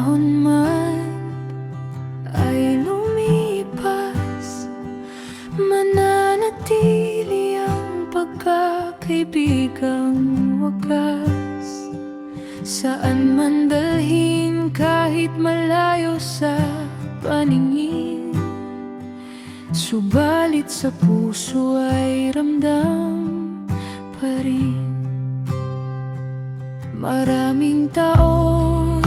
panahon man ay lumipas, mananatili ang pagkakaibigang wagas. Saan man dalhin kahit malayo sa paningin, subalit sa puso ay ramdam pa rin. Maraming taon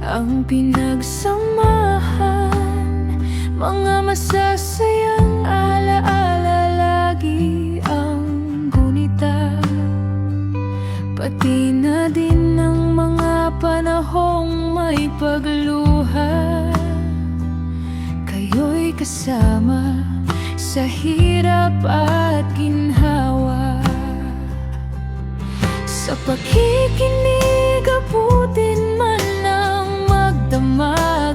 ang pinagsamahan, mga masasayang alaala lagi ang gunita, pati na din ang mga panahong may pagluha. Kayo'y kasama sa hirap at ginhawa. Sa pakikinig, abutin man ang magdamagan,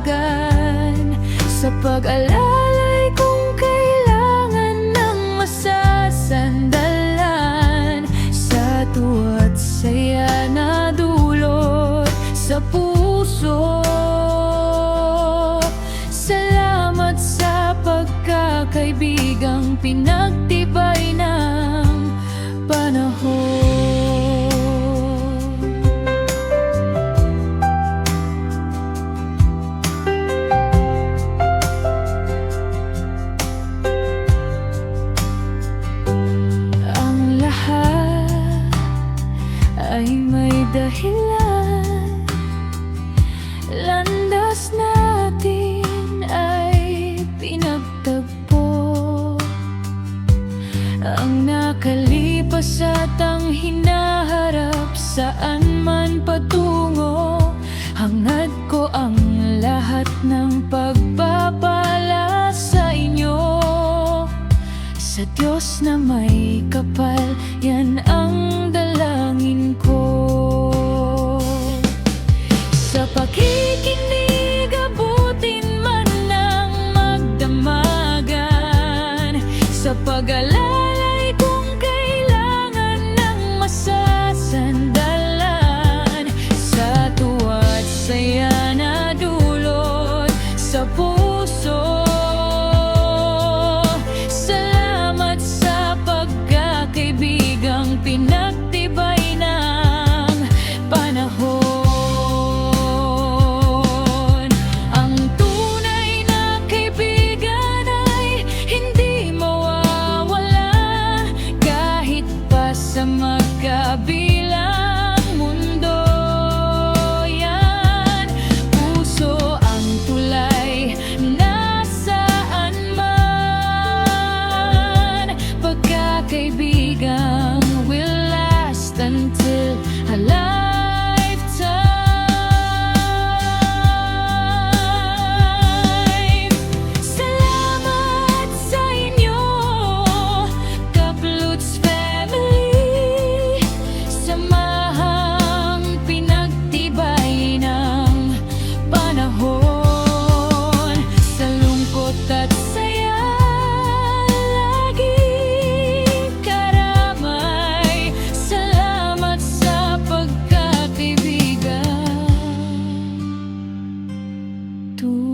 sa pag-alalay kung kailangan ng masasandalan, sa tuwa't saya na dulot sa puso. Salamat sa pagkakaibigang pinagtibay ng panahon. Ay may dahilan, landas natin ay pinagtagpo. Ang nakalipas at ang hinaharap, saan man patungo, hangad ko ang lahat ng pagpapala sa inyo. Sa Diyos na may kapal, yan ang dalangin ko. Sa pakikinig, abutin man ng magdamagan, sa pag-alalay kung kailangan ng masasandalan, sa tuwa't saya na dulot sa puso. Kaibigang pinagtibay ng panahon. Ang tunay na kaibigan ay hindi mawawala, kahit pa sa magkabilang mundo. Yan, puso ang tulay, nasaan man, pagkakaibigan will last until a lifetime. Salamat sa inyo, Kapluts family, samahang pinagtibay ng panahon. Sa lungkot at saya, tu